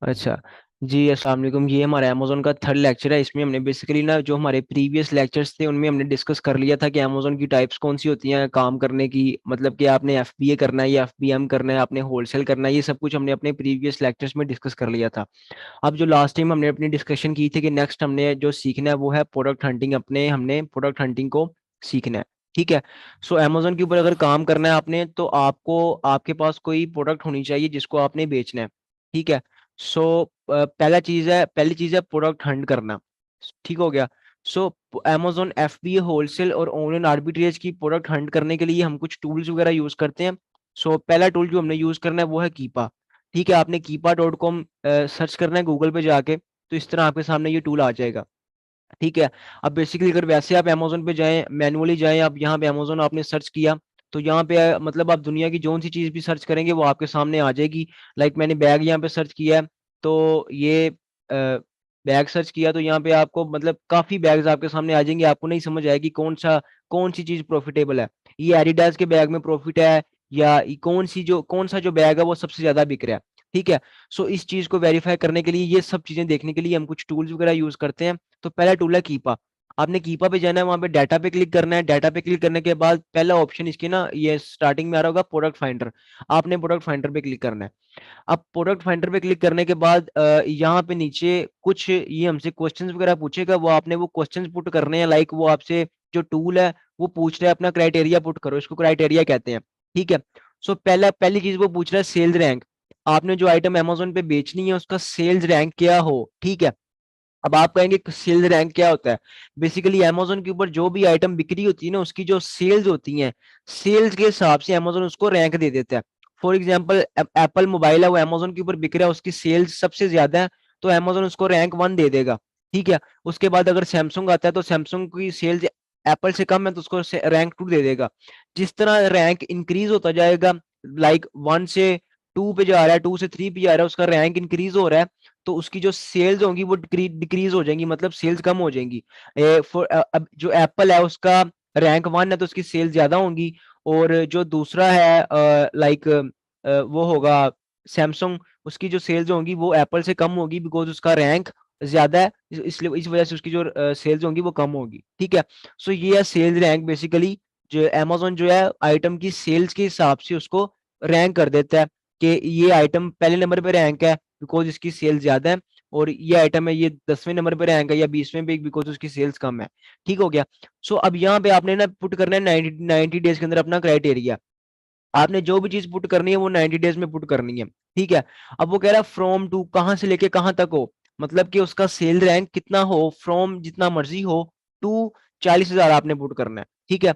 अच्छा जी, अस्सलाम वालेकुम। ये हमारा अमेजोन का थर्ड लेक्चर है। इसमें हमने बेसिकली ना जो हमारे प्रीवियस लेक्चर्स थे उनमें हमने डिस्कस कर लिया था कि अमेजोन की टाइप्स कौन सी होती हैं काम करने की, मतलब कि आपने एफबीए करना है या एफबीएम करना है, आपने होलसेल करना है, ये सब कुछ हमने अपने प्रीवियस लेक्चर्स में डिस्कस कर लिया था। अब जो लास्ट टाइम हमने अपनी डिस्कशन की थी कि नेक्स्ट हमने जो सीखना है वो है प्रोडक्ट हंटिंग। अपने हमने प्रोडक्ट हंटिंग को सीखना है। ठीक है। सो अमेजोन के ऊपर अगर काम करना है आपने, तो आपको आपके पास कोई प्रोडक्ट होनी चाहिए जिसको आपने बेचना है। ठीक है। सो पहली चीज है प्रोडक्ट हंट करना। ठीक हो गया। सो amazon एफबीए होलसेल और ऑनलाइन आर्बिट्रेज की प्रोडक्ट हंट करने के लिए हम कुछ टूल्स वगैरह यूज करते हैं। सो पहला टूल जो हमने यूज करना है वो है कीपा। ठीक है। आपने कीपा.com सर्च करना है गूगल पे जाके, तो इस तरह आपके सामने ये टूल आ जाएगा। ठीक है। अब बेसिकली अगर वैसे आप अमेजोन पे जाएं, मैनुअली जाएं, आप यहाँ पे अमेजोन आपने सर्च किया, तो यहाँ पे मतलब आप दुनिया की जोन सी चीज भी सर्च करेंगे वो आपके सामने आ जाएगी। लाइक मैंने बैग यहाँ पे सर्च किया है, तो ये बैग सर्च किया, तो यहाँ पे आपको मतलब काफी बैग्स आपके सामने आ जाएंगे। आपको नहीं समझ आएगी कौन सी चीज प्रॉफिटेबल है। ये एडिडास के बैग में प्रॉफिट है, या कौन सा जो बैग है वो सबसे ज्यादा बिक रहा है। ठीक है। सो इस चीज को वेरीफाई करने के लिए, ये सब चीजें देखने के लिए हम कुछ टूल्स वगैरह यूज करते हैं। तो पहला टूल है कीपा। आपने कीपा पे जाना है, वहां पे डाटा पे क्लिक करना है। डाटा पे क्लिक करने के बाद पहला ऑप्शन इसके ना ये स्टार्टिंग में आ रहा होगा प्रोडक्ट फाइंडर। आपने प्रोडक्ट फाइंडर पे क्लिक करना है। अब प्रोडक्ट फाइंडर पे क्लिक करने के बाद यहाँ पे नीचे कुछ ये हमसे क्वेश्चंस वगैरह पूछेगा, वो आपने वो क्वेश्चंस पुट करने हैं। लाइक वो आपसे जो टूल है वो पूछ रहा है अपना क्राइटेरिया पुट करो, इसको क्राइटेरिया कहते हैं। ठीक है। सो पहली चीज वो पूछ रहा है सेल्स रैंक। आपने जो आइटम अमेजोन पे बेचनी है उसका सेल्स रैंक क्या हो। ठीक है। अब आप कहेंगे सेल्स रैंक क्या होता है। बेसिकली अमेजोन के ऊपर जो भी आइटम बिक्री होती है ना, उसकी जो सेल्स होती हैं, सेल्स के हिसाब से अमेजोन उसको रैंक दे देता है। फॉर एग्जांपल एप्पल मोबाइल है, वो अमेजोन के ऊपर बिक रहा है, उसकी सेल्स सबसे ज्यादा है, तो अमेजोन उसको रैंक 1 दे देगा। ठीक है। उसके बाद अगर सैमसंग आता है, तो सैमसंग की सेल्स एप्पल से कम है, तो उसको रैंक 2 दे देगा। जिस तरह रैंक इंक्रीज होता जाएगा, लाइक 1 से 2 पे जा रहा है, 2 से 3 पे जा रहा है, उसका रैंक इंक्रीज हो रहा है, तो उसकी जो सेल्स होंगी वो डिक्रीज हो जाएंगी, मतलब सेल्स कम हो जाएंगी। अब जो एप्पल है उसका रैंक 1 है, तो उसकी सेल्स ज्यादा होंगी। और जो दूसरा है लाइक वो होगा सैमसंग, उसकी जो सेल्स होंगी वो एप्पल से कम होगी, बिकॉज उसका रैंक ज्यादा है, इसलिए इस वजह से उसकी जो सेल्स होंगी वो कम होगी। ठीक है। सो ये है सेल्स रैंक। बेसिकली जो अमेजोन जो है आइटम की सेल्स के हिसाब से उसको रैंक कर देता है कि ये आइटम पहले नंबर पे रैंक है बिकॉज इसकी सेल्स ज्यादा है, और ये आइटम है ये 10वें नंबर पे रैंक है या 20वें पे बिकॉज उसकी सेल्स कम है। ठीक हो गया। सो अब यहाँ पे आपने ना पुट करना है 90 डेज के अंदर अपना क्राइटेरिया। आपने जो भी चीज पुट करनी है वो 90 डेज में पुट करनी है। ठीक है। अब वो कह रहा है फ्रॉम टू, कहां से लेके कहां तक हो, मतलब कि उसका सेल रैंक कितना हो, फ्रॉम जितना मर्जी हो, टू 40,000 आपने पुट करना है। ठीक है।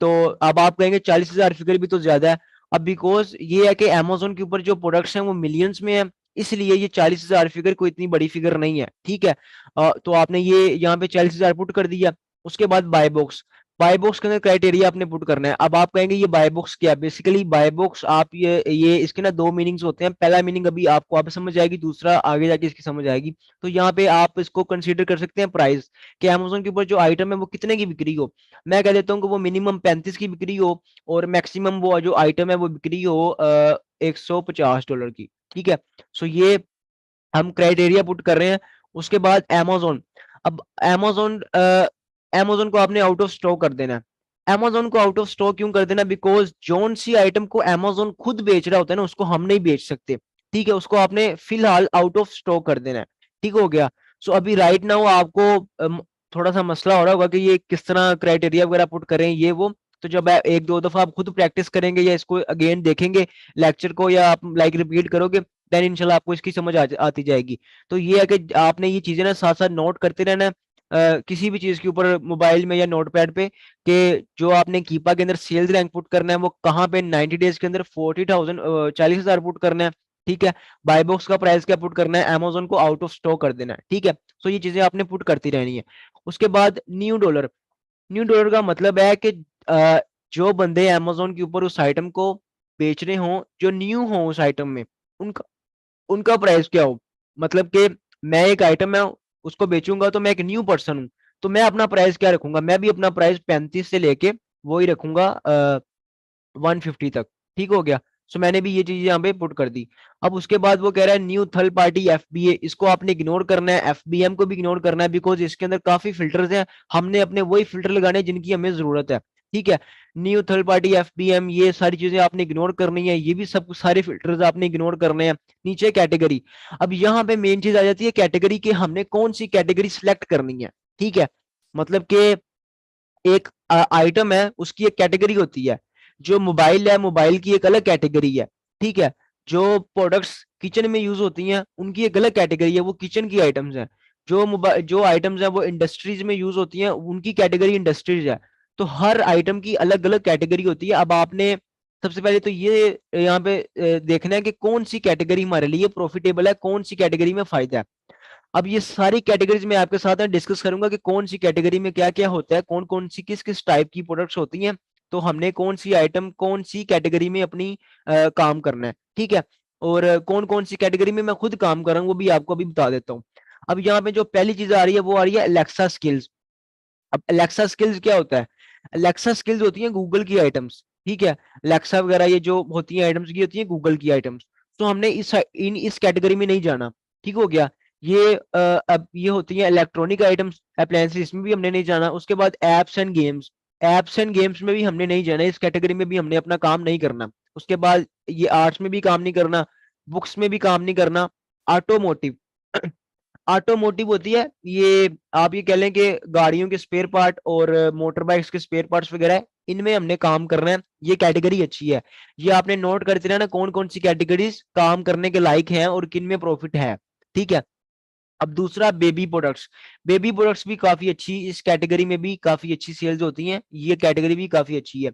तो अब आप कहेंगे 40,000 फिगर भी तो ज्यादा है। अब बिकॉज ये है कि अमेजोन के ऊपर जो प्रोडक्ट्स हैं वो मिलियंस में है, इसलिए ये 40,000 फिगर कोई इतनी बड़ी फिगर नहीं है। ठीक है। तो आपने ये यहाँ पे 40,000 पुट कर दिया। उसके बाद बाय बॉक्स के अंदर क्राइटेरिया आपने पुट करना है। अब आप कहेंगे ये बाय बॉक्स क्या है। बेसिकली बाय बॉक्स आप ये इसके ना दो मीनिंग्स होते हैं। पहला मीनिंग अभी आपको आप समझ आएगी, दूसरा आगे जाके इसकी समझ आएगी। तो यहाँ पे आप इसको कंसीडर कर सकते हैं प्राइस, कि अमेजोन के ऊपर जो आइटम है वो कितने की बिक्री हो। मैं कह देता हूँ कि वो मिनिमम 35 की बिक्री हो, और मैक्सिमम वो जो आइटम है वो बिक्री हो $150 की। ठीक है। सो ये हम क्राइटेरिया पुट कर रहे हैं। उसके बाद amazon। अब amazon को आपने आउट ऑफ स्टॉक कर देना है। amazon को आउट ऑफ स्टॉक क्यों कर देना, बिकॉज जोन सी आइटम को amazon खुद बेच रहा होता है ना, उसको हम नहीं बेच सकते। ठीक है। उसको आपने फिलहाल आउट ऑफ स्टॉक कर देना है। ठीक हो गया। सो अभी राइट नाउ आपको थोड़ा सा मसला हो रहा होगा कि ये किस तरह क्राइटेरिया वगैरह पुट करें ये वो। तो जब एक दो दफा आप खुद प्रैक्टिस करेंगे या इसको अगेन देखेंगे लेक्चर को, या आप लाइक रिपीट करोगे, देन इंशाल्लाह आपको इसकी समझ आती जाएगी। तो ये है कि आपने ये चीजें ना साथ साथ नोट करते रहना है, किसी भी चीज के ऊपर मोबाइल में या नोटपैड पे, कि जो आपने कीपा के अंदर सेल्स रैंक पुट करना है वो कहाँ पे 90 डेज के अंदर 40,000 40,000 पुट करना है। ठीक है। बाय बॉक्स का प्राइस क्या पुट करना है, अमेजोन को आउट ऑफ स्टॉक कर देना है। ठीक है। सो ये चीजें आपने पुट करती रहनी है। उसके बाद न्यू डॉलर का मतलब है कि अ, जो बंदे अमेजोन के ऊपर उस आइटम को बेच रहे हों, जो न्यू हो उस आइटम में, उनका उनका प्राइस क्या हो। मतलब कि मैं एक आइटम है उसको बेचूंगा, तो मैं एक न्यू पर्सन हूँ, तो मैं अपना प्राइस क्या रखूंगा, मैं भी अपना प्राइस 35 से लेके वो ही रखूंगा 150 तक। ठीक हो गया। सो मैंने भी ये चीज यहाँ पे पुट कर दी। अब उसके बाद वो कह रहा है न्यू थर्ड पार्टी एफबीए, इसको आपने इग्नोर करना है, एफबीएम को भी इग्नोर करना है, बिकॉज इसके अंदर काफी फिल्टर्स हैं, हमने अपने वही फिल्टर लगाने हैं जिनकी हमें जरूरत है। ठीक है, न्यू थर्ड पार्टी एफबीएम, ये सारी चीजें आपने इग्नोर करनी है, ये भी सब सारे फिल्टर्स आपने इग्नोर करने हैं। नीचे कैटेगरी, अब यहाँ पे मेन चीज आ जाती है कैटेगरी के, हमने कौन सी कैटेगरी सिलेक्ट करनी है। ठीक है, मतलब कि एक आइटम है उसकी एक कैटेगरी होती है, जो मोबाइल है मोबाइल की एक अलग कैटेगरी है। ठीक है, जो प्रोडक्ट्स किचन में यूज होती हैं उनकी एक अलग कैटेगरी है, वो किचन की आइटम्स हैं। जो मोबाइल जो आइटम्स हैं वो इंडस्ट्रीज में यूज होती हैं, उनकी कैटेगरी इंडस्ट्रीज है। तो हर आइटम की अलग अलग कैटेगरी होती है। अब आपने सबसे पहले तो ये यहाँ पे देखना है कि कौन सी कैटेगरी हमारे लिए प्रॉफिटेबल है, कौन सी कैटेगरी में फायदा है। अब ये सारी कैटेगरीज में आपके साथ डिस्कस करूंगा कि कौन सी कैटेगरी में क्या क्या होता है, कौन कौन सी किस किस टाइप की प्रोडक्ट्स होती हैं, तो हमने कौन सी आइटम कौन सी कैटेगरी में अपनी काम करना है। ठीक है, और कौन कौन सी कैटेगरी में मैं खुद काम कर रहा हूँ वो भी आपको अभी बता देता हूँ। अब यहाँ पे जो पहली चीज आ रही है वो आ रही है अलेक्सा स्किल्स। अब अलेक्सा स्किल्स क्या होता है? अलेक्सा स्किल्स होती हैं गूगल की आइटम्स। ठीक है, अलेक्सा वगैरह ये जो होती हैं आइटम्स की होती हैं गूगल की आइटम्स। तो हमने इस कैटेगरी में नहीं जाना। ठीक हो गया, ये अब ये होती हैं इलेक्ट्रॉनिक आइटम्स अप्लायंसेस, इसमें भी हमने नहीं जाना। उसके बाद apps and games, apps and games में भी हमने नहीं जाना, इस कैटेगरी में भी हमने अपना काम नहीं करना। उसके बाद ये आर्ट्स में भी काम नहीं करना, बुक्स में भी काम नहीं करना। ऑटोमोटिव, ऑटोमोटिव होती है ये, आप ये कह लें कि गाड़ियों के स्पेयर पार्ट और मोटर बाइक्स के स्पेयर पार्ट्स वगैरह है, इनमें हमने काम करना है। ये कैटेगरी अच्छी है, ये आपने नोट करते रहना कौन कौन सी कैटेगरीज काम करने के लायक हैं और किन में प्रॉफिट है। ठीक है, अब दूसरा बेबी प्रोडक्ट्स, बेबी प्रोडक्ट्स भी काफी अच्छी, इस कैटेगरी में भी काफी अच्छी सेल्स होती हैं, ये कैटेगरी भी काफी अच्छी है।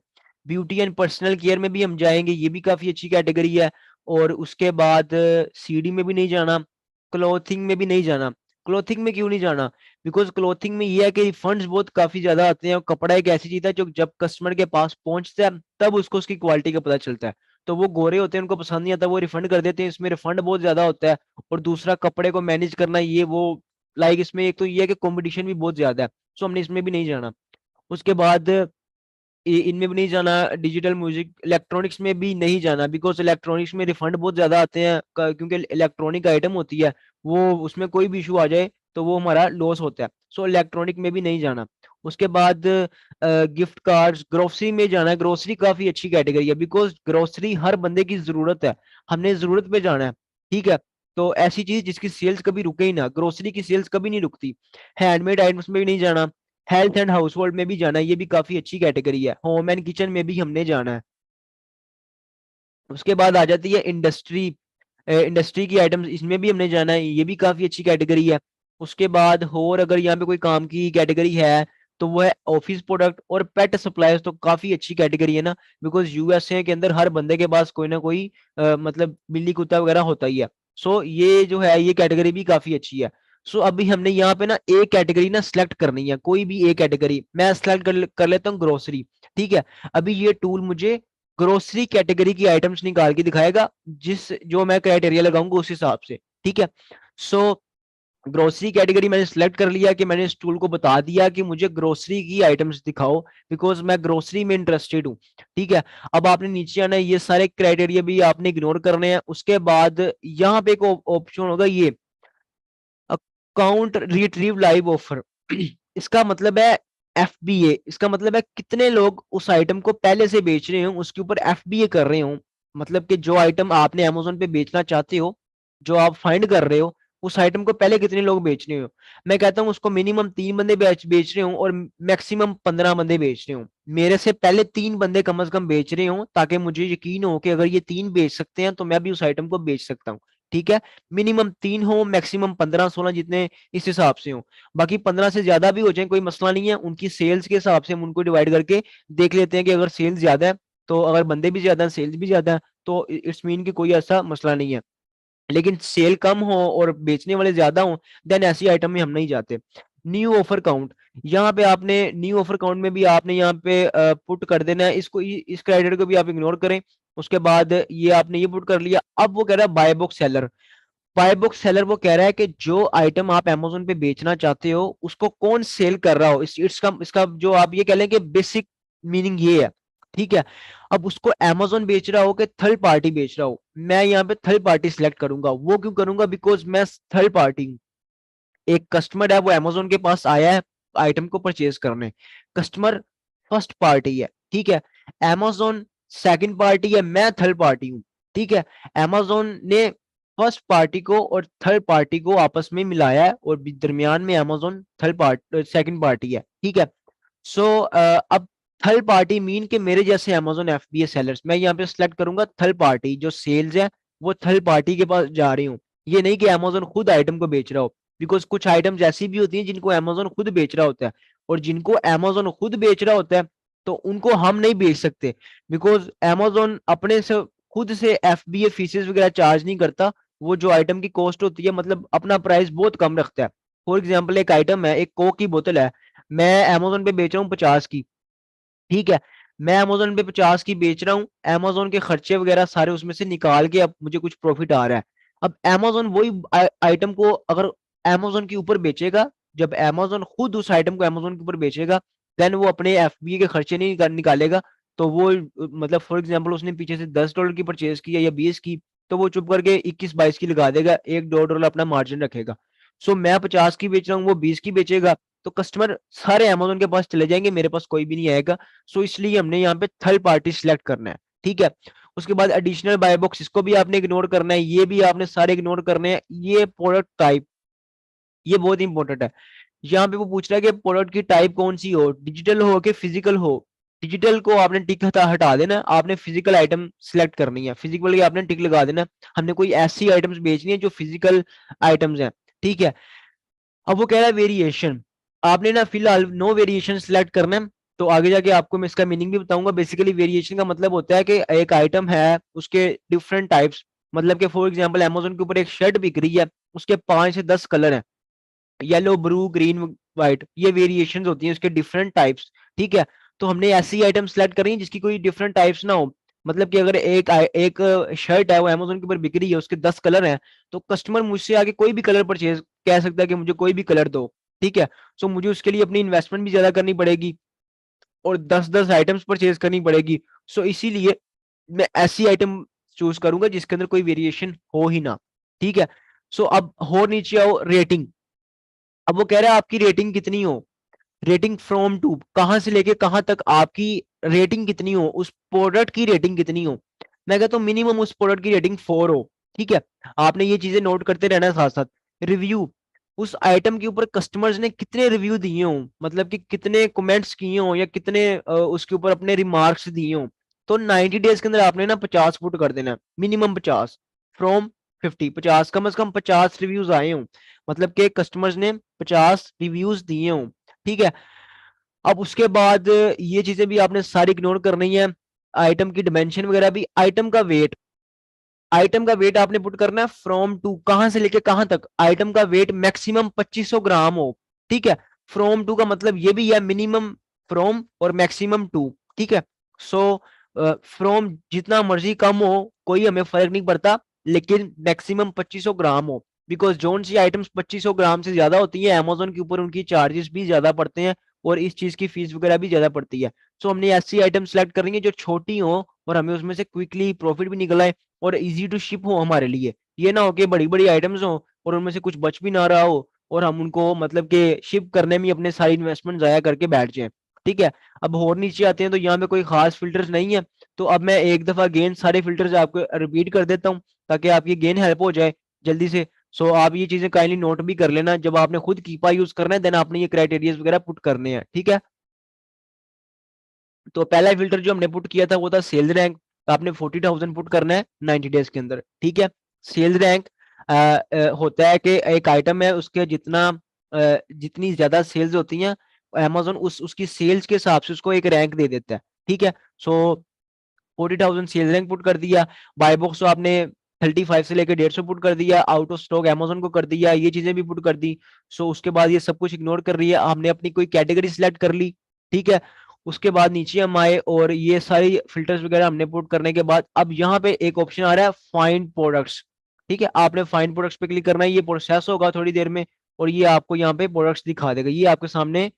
ब्यूटी एंड पर्सनल केयर में भी हम जाएंगे, ये भी काफी अच्छी कैटेगरी है। और उसके बाद सीडी में भी नहीं जाना, क्लोथिंग में भी नहीं जाना। क्लोथिंग में क्यों नहीं जाना? बिकॉज क्लोथिंग में ये है कि फंड्स बहुत काफी ज्यादा आते हैं, और कपड़ा एक ऐसी चीज है जो जब कस्टमर के पास पहुंचता है तब उसको उसकी क्वालिटी का पता चलता है। तो वो गोरे होते हैं, उनको पसंद नहीं आता, वो रिफंड कर देते हैं, इसमें रिफंड बहुत ज्यादा होता है। और दूसरा कपड़े को मैनेज करना ये वो, लाइक इसमें एक तो ये है कि कंपटीशन भी बहुत ज्यादा है, सो हमने इसमें भी नहीं जाना। उसके बाद इनमें भी नहीं जाना, डिजिटल म्यूजिक इलेक्ट्रॉनिक्स में भी नहीं जाना, बिकॉज इलेक्ट्रॉनिक्स में रिफंड बहुत ज्यादा आते हैं, क्योंकि इलेक्ट्रॉनिक आइटम होती है, वो उसमें कोई भी इशू आ जाए तो वो हमारा लॉस होता है। सो इलेक्ट्रॉनिक में भी नहीं जाना। उसके बाद गिफ्ट कार्ड्स, ग्रोसरी में जाना है, ग्रोसरी काफी अच्छी कैटेगरी है, बिकॉज ग्रोसरी हर बंदे की जरूरत है, हमने जरूरत पे जाना है। ठीक है, तो ऐसी चीज जिसकी सेल्स कभी रुके ही ना, ग्रोसरी की सेल्स कभी नहीं रुकती। हैंडमेड आइटम्स में भी नहीं जाना, हेल्थ एंड हाउस होल्ड में भी जाना है, ये भी काफी अच्छी कैटेगरी है। होम एंड किचन में भी हमने जाना है। उसके बाद आ जाती है इंडस्ट्री, इंडस्ट्री की आइटम्स, इसमें भी हमने जाना है, ये भी काफी अच्छी कैटेगरी है। उसके बाद और अगर यहाँ पे कोई काम की कैटेगरी है तो वो है ऑफिस प्रोडक्ट और पेट सप्लाईज, तो काफी अच्छी कैटेगरी है ना, बिकॉज यूएसए के अंदर हर बंदे के पास कोई ना कोई मतलब बिल्ली कुत्ता वगैरह होता ही है। सो ये जो है ये कैटेगरी भी काफी अच्छी है। सो अभी हमने यहाँ पे ना एक कैटेगरी ना सिलेक्ट करनी है, कोई भी एक कैटेगरी मैं सिलेक्ट कर लेता हूँ, ग्रोसरी। ठीक है, अभी ये टूल मुझे ग्रोसरी कैटेगरी की आइटम्स निकाल के दिखाएगा, जिस जो मैं क्राइटेरिया लगाऊंगा उस हिसाब से। ठीक है, सो ग्रोसरी कैटेगरी मैंने सिलेक्ट कर लिया कि मैंने इस टूल को बता दिया कि मुझे ग्रोसरी की आइटम्स दिखाओ, बिकॉज मैं ग्रोसरी में इंटरेस्टेड हूँ। ठीक है, अब आपने नीचे आना है, ये सारे क्राइटेरिया भी आपने इग्नोर करने हैं। उसके बाद यहाँ पे एक ऑप्शन होगा, ये अकाउंट रिट्रीव लाइव ऑफर इसका मतलब है एफबीए, इसका मतलब है कितने लोग उस आइटम को पहले से बेच रहे हो, उसके ऊपर एफबीए कर रहे हो। मतलब कि जो आइटम आपने अमेजोन पे बेचना चाहते हो, जो आप फाइंड कर रहे हो, उस आइटम को पहले कितने लोग बेच रहे हो। मैं कहता हूँ उसको मिनिमम 3 बंदे बेच रहे हो और मैक्सिमम 15 बंदे बेच रहे हो। मेरे से पहले 3 बंदे कम से कम बेच रहे हो, ताकि मुझे यकीन हो कि अगर ये 3 बेच सकते हैं तो मैं भी उस आइटम को बेच सकता हूँ। ठीक है, मिनिमम 3 हो, मैक्सिमम 15-16, जितने इस हिसाब से हो। बाकी 15 से ज्यादा भी हो जाए कोई मसला नहीं है, उनकी सेल्स के हिसाब से हम उनको डिवाइड करके देख लेते हैं कि अगर सेल्स ज्यादा है, तो अगर बंदे भी ज्यादा है सेल्स भी ज्यादा है, तो इट्स मीन की कोई ऐसा मसला नहीं है। लेकिन सेल कम हो और बेचने वाले ज्यादा हो, देन ऐसी आइटम में हम नहीं जाते। न्यू ऑफर काउंट, यहाँ पे आपने न्यू ऑफर काउंट में भी आपने यहाँ पे पुट कर देना है इसको, इस क्राइटेरिया को भी आप इग्नोर करें। उसके बाद ये आपने ये पुट कर लिया। अब वो कह रहा है by book seller, by book seller वो कह रहा है कि जो आइटम आप Amazon पे बेचना चाहते हो उसको कौन सेल कर रहा हो, इसका इसका जो आप ये कह लें कि बेसिक मीनिंग ये है। ठीक है। अब उसको Amazon बेच रहा हो कि थर्ड पार्टी बेच रहा हो, मैं यहाँ पे थर्ड पार्टी सिलेक्ट करूंगा। वो क्यों करूंगा? बिकॉज मैं थर्ड पार्टी हूँ। एक कस्टमर है, वो Amazon के पास आया है आइटम को परचेज करने, कस्टमर फर्स्ट पार्टी है, ठीक है। Amazon सेकंड पार्टी है, मैं थर्ड पार्टी हूँ, ठीक है। Amazon ने फर्स्ट पार्टी को और थर्ड पार्टी को आपस में मिलाया है, और दरमियान में Amazon third party second party है, ठीक है। सो अब थर्ड पार्टी मीन के मेरे जैसे Amazon FBA सेलर्स, मैं यहाँ पे सिलेक्ट करूंगा थर्ड पार्टी, जो सेल्स है वो थर्ड पार्टी के पास जा रही हूँ। ये नहीं कि Amazon खुद आइटम को बेच रहा हो, बिकॉज कुछ आइटम्स ऐसी भी होती हैं जिनको Amazon खुद बेच रहा होता है, और जिनको Amazon खुद बेच रहा होता है तो उनको हम नहीं बेच सकते, बिकॉज Amazon अपने से खुद से FBA फीसेस वगैरह चार्ज नहीं करता। वो जो आइटम की कॉस्ट होती है, मतलब अपना प्राइस बहुत कम रखता है। फॉर एग्जाम्पल, एक आइटम है, एक कोक की बोतल है, मैं Amazon पे बेच रहा हूँ 50 की, ठीक है। मैं Amazon पे 50 की बेच रहा हूँ, Amazon के खर्चे वगैरह सारे उसमें से निकाल के अब मुझे कुछ प्रॉफिट आ रहा है। अब Amazon वही आइटम को अगर Amazon के ऊपर बेचेगा, जब Amazon खुद उस आइटम को Amazon के ऊपर बेचेगा, देन वो अपने FBA के खर्चे नहीं निकालेगा। तो वो मतलब फॉर एग्जाम्पल उसने पीछे से $10 की परचेज की है या 20 की, तो वो चुप करके 21-22 की लगा देगा, $1-2 अपना मार्जिन रखेगा। सो मैं 50 की बेच रहा हूँ, वो 20 की बेचेगा, तो कस्टमर सारे Amazon के पास चले जाएंगे, मेरे पास कोई भी नहीं आएगा। सो इसलिए हमने यहाँ पे थर्ड पार्टी सिलेक्ट करना है, ठीक है। उसके बाद एडिशनल बाय बॉक्स, इसको भी आपने इग्नोर करना है, ये भी आपने सारे इग्नोर करने हैं। ये प्रोडक्ट टाइप, ये बहुत इंपॉर्टेंट है। यहाँ पे वो पूछ रहा है कि प्रोडक्ट की टाइप कौन सी हो, डिजिटल हो कि फिजिकल हो। डिजिटल को आपने टिक हटा देना, आपने फिजिकल आइटम सिलेक्ट करनी है, फिजिकल की आपने टिक लगा देना। हमने कोई ऐसी आइटम्स बेचनी है जो फिजिकल आइटम्स हैं, ठीक है। अब वो कह रहा है वेरिएशन, आपने ना फिलहाल नो वेरिएशन सिलेक्ट करना है। तो आगे जाके आपको मैं इसका मीनिंग भी बताऊंगा। बेसिकली वेरिएशन का मतलब होता है कि एक आइटम है, उसके डिफरेंट टाइप्स, मतलब कि फॉर एग्जांपल Amazon के ऊपर एक शर्ट बिक रही है, उसके 5 से 10 कलर हैं, येलो, ब्लू, ग्रीन, व्हाइट, ये वेरिएशंस होती हैं उसके डिफरेंट टाइप्स, ठीक है। तो हमने ऐसी आइटम सेलेक्ट करी है जिसकी कोई डिफरेंट टाइप्स ना हो। मतलब कि अगर एक शर्ट है वो Amazon के ऊपर बिक रही है, उसके 10 कलर हैं, तो कस्टमर मुझसे आके कोई भी कलर परचेज कह सकता है कि मुझे कोई भी कलर दो, ठीक है। सो मुझे उसके लिए अपनी इन्वेस्टमेंट भी ज्यादा करनी पड़ेगी, और 10-10 आइटम्स परचेज करनी पड़ेगी। सो इसीलिए मैं ऐसी आइटम चूज करूंगा जिसके अंदर कोई वेरिएशन हो ही ना, ठीक है। सो अब हो नीचे आओ रेटिंग। अब वो कह रहा है आपकी रेटिंग कितनी हो, रेटिंग फ्रॉम टू, कहां से लेके कहां तक आपकी रेटिंग कितनी हो, उस प्रोडक्ट की रेटिंग कितनी हो। मैं कहता हूँ मिनिमम उस प्रोडक्ट की रेटिंग 4 हो, ठीक है। आपने ये चीजें नोट करते रहना है साथ साथ। रिव्यू, उस आइटम के ऊपर कस्टमर्स ने कितने रिव्यू दिए हों, मतलब कि कितने कमेंट्स किए हों या कितने उसके ऊपर अपने रिमार्क्स दिए हों। तो 90 डेज के अंदर आपने ना 50 पुट कर देना है, मिनिमम 50 फ्रॉम 50, 50 कम से कम 50 रिव्यूज आए हों, मतलब कि कस्टमर्स ने 50 रिव्यूज दिए हों, ठीक है। अब उसके बाद ये चीजें भी आपने सारी इग्नोर करनी है। आइटम की डिमेंशन वगैरह भी, आइटम का वेट, आइटम का वेट आपने पुट करना है फ्रॉम टू, कहां से लेके कहां तक आइटम का वेट मैक्सिमम 2500 ग्राम हो, ठीक है। फ्रॉम टू का मतलब ये भी है मिनिमम फ्रॉम और मैक्सिमम टू, ठीक है। सो फ्रॉम जितना मर्जी कम हो कोई हमें फर्क नहीं पड़ता, लेकिन मैक्सिमम 2500 ग्राम हो, बिकॉज जोन सी आइटम्स 2500 ग्राम से ज्यादा होती है Amazon के ऊपर उनकी चार्जेस भी ज्यादा पड़ते हैं, और इस चीज की फीस वगैरह भी ज्यादा पड़ती है। सो हमने ऐसी आइटम सेलेक्ट करनी है जो छोटी हो और हमें उसमें से क्विकली प्रॉफिट भी निकल आए, और इजी टू शिप हो हमारे लिए। ये ना हो कि बड़ी बड़ी आइटम्स हो और उनमें से कुछ बच भी ना रहा हो, और हम उनको मतलब कि शिप करने में अपने सारी इन्वेस्टमेंट जाया करके बैठ जाएं, ठीक है। अब और नीचे आते हैं तो यहाँ पे कोई खास फिल्टर्स नहीं है। तो अब मैं एक दफा गेन सारे फिल्टर्स आपको रिपीट कर देता हूँ, ताकि आपकी गेन हेल्प हो जाए जल्दी से। सो आप ये चीजें काइंडली नोट भी कर लेना, जब आपने खुद कीपा यूज करना है देन आपने ये क्राइटेरियाज वगैरह पुट करने हैं, ठीक है। तो पहला फिल्टर जो हमने पुट किया था वो था सेल्स रैंक, आपने 40,000 पुट करना है 90 डेज के अंदर, ठीक है। सेल्स रैंक होता है कि एक आइटम है उसके जितना जितनी ज्यादा सेल्स होती हैं, Amazon उसकी सेल्स के हिसाब से उसको एक रैंक दे देता है, ठीक है। सो 40,000 सेल रैंक पुट कर दिया। बाय बॉक्स तो आपने 35 से लेकर 150 पुट कर दिया, आउट ऑफ स्टॉक Amazon को कर दिया, ये चीजें भी पुट कर दी। सो उसके बाद ये सब कुछ इग्नोर कर रही है, हमने अपनी कोई कैटेगरी सिलेक्ट कर ली, ठीक है। उसके बाद नीचे हम आए और ये सारी फिल्टर्स वगैरह हमने पुट करने के बाद अब यहाँ पे एक ऑप्शन आ रहा है फाइंड प्रोडक्ट्स, ठीक है। आपने फाइंड प्रोडक्ट्स पे क्लिक करना है, ये प्रोसेस होगा थोड़ी देर में, और ये आपको यहाँ पे प्रोडक्ट्स दिखा देगा। ये आपके सामने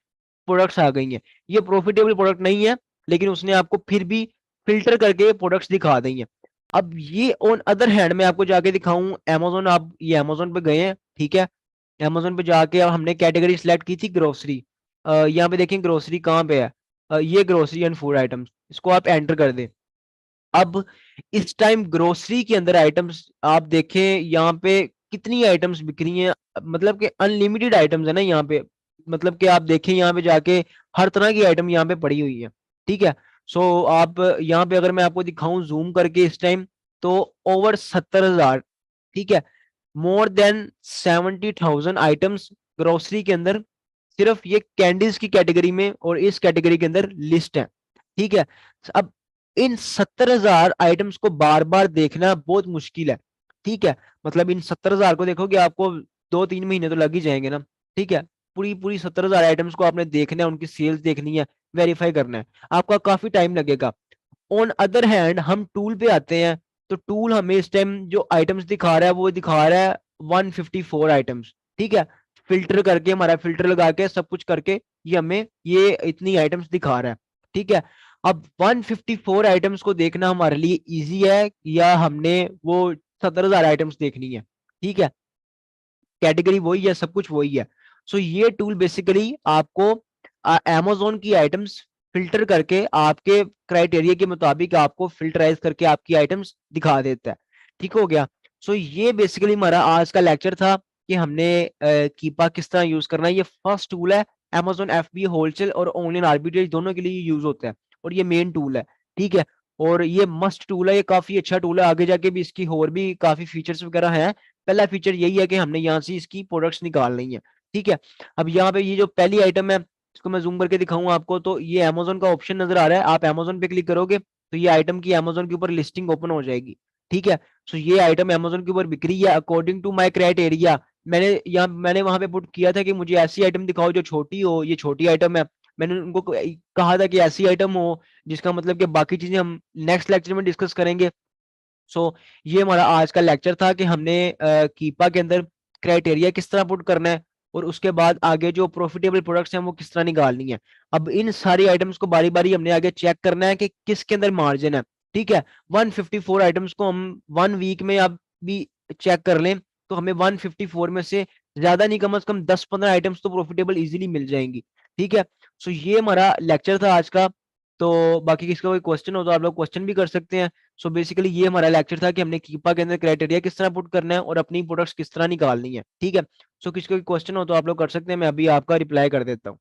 प्रोडक्ट्स आ गई हैं। ये प्रॉफिटेबल प्रोडक्ट नहीं है, लेकिन उसने आपको फिर भी फिल्टर करके प्रोडक्ट्स दिखा दी हैं। अब ये ऑन अदर हैंड में आपको जाके दिखाऊं अमेजोन, आप ये अमेजोन पे गए हैं, ठीक है, अमेजोन पे जाके अब हमने कैटेगरी सिलेक्ट की थी ग्रोसरी, यहाँ पे देखें ग्रोसरी कहाँ पे है, ये ग्रोसरी एंड फूड आइटम्स, इसको आप एंटर कर दें। अब इस टाइम ग्रोसरी के अंदर आइटम्स आप देखें यहाँ पे कितनी आइटम्स बिक रही हैं, मतलब कि अनलिमिटेड आइटम्स है ना यहाँ पे, मतलब कि आप देखें यहाँ पे जाके हर तरह की आइटम यहाँ पे पड़ी हुई है, ठीक है। सो आप यहाँ पे अगर मैं आपको दिखाऊं जूम करके इस टाइम, तो ओवर 70,000, ठीक है, मोर देन 70,000 आइटम्स ग्रोसरी के अंदर सिर्फ ये कैंडीज की कैटेगरी में और इस कैटेगरी के अंदर लिस्ट है, ठीक है। अब इन 70,000 आइटम्स को बार बार देखना बहुत मुश्किल है, ठीक है, मतलब इन 70,000 को देखोगे आपको 2-3 महीने तो लग ही जाएंगे ना, ठीक है। पूरी पूरी 70,000 आइटम्स को आपने देखना है, उनकी सेल्स देखनी है, वेरीफाई करना है, आपका काफी टाइम लगेगा। ऑन अदर हैंड हम टूल पे आते हैं, तो टूल हमें इस टाइम जो आइटम्स दिखा रहा है वो दिखा रहा है 154 आइटम्स, ठीक है, फिल्टर करके हमारा फिल्टर लगा के सब कुछ करके ये हमें ये इतनी आइटम्स दिखा रहा है, ठीक है। अब 154 आइटम्स को देखना हमारे लिए इजी है या हमने वो 70,000 आइटम्स देखनी है, ठीक है, कैटेगरी वही है, सब कुछ वही है। सो ये टूल बेसिकली आपको अमेजोन की आइटम्स फिल्टर करके आपके क्राइटेरिया के मुताबिक आपको फिल्टराइज करके आपकी आइटम्स दिखा देता है, ठीक हो गया। सो ये बेसिकली हमारा आज का लेक्चर था कि हमने कीपा किस तरह यूज करना है। ये फर्स्ट टूल है, अमेजोन एफबी होलसेल और ऑनलाइन आर्बिट्रेज दोनों के लिए यूज होता है, और ये मेन टूल है, ठीक है। और ये मस्ट टूल है, ये काफी अच्छा टूल है, आगे जाके भी इसकी और भी काफी फीचर्स वगैरह हैं। पहला फीचर यही है कि हमने यहाँ से इसकी प्रोडक्ट्स निकालनी है, ठीक है। अब यहाँ पे ये जो पहली आइटम है इसको मैं जूम करके दिखाऊं आपको, तो ये अमेजोन का ऑप्शन नजर आ रहा है, आप अमेजोन पे क्लिक करोगे तो ये आइटम की अमेजोन के ऊपर लिस्टिंग ओपन हो जाएगी, ठीक है। सो ये आइटम अमेजोन के ऊपर बिक रही है अकॉर्डिंग टू माई क्राइटेरिया। मैंने वहां पे पुट किया था कि मुझे ऐसी आइटम दिखाओ जो छोटी हो, ये छोटी आइटम है। मैंने उनको कहा था कि ऐसी आइटम हो जिसका मतलब कि बाकी चीजें हम नेक्स्ट लेक्चर में डिस्कस करेंगे। सो ये हमारा आज का लेक्चर था कि हमने कीपा के अंदर क्राइटेरिया किस तरह पुट करना है और उसके बाद आगे जो प्रॉफिटेबल प्रोडक्ट्स हैं वो किस तरह निकालनी है। अब इन सारी आइटम्स को बारी बारी हमने आगे चेक करना है कि किसके अंदर मार्जिन है, ठीक है। 154 आइटम्स को हम 1 वीक में अब भी चेक कर लें तो हमें 154 में से ज्यादा नहीं, कम से कम 10-15 आइटम्स तो प्रॉफिटेबल इजीली मिल जाएंगी, ठीक है। सो ये हमारा लेक्चर था आज का। तो बाकी किसका कोई क्वेश्चन हो तो आप लोग क्वेश्चन भी कर सकते हैं। सो बेसिकली ये हमारा लेक्चर था कि हमने कीपा के अंदर क्राइटेरिया किस तरह पुट करना है और अपनी प्रोडक्ट्स किस तरह निकालनी है, ठीक है। सो किसी कोई क्वेश्चन हो तो आप लोग कर सकते हैं, मैं अभी आपका रिप्लाई कर देता हूँ।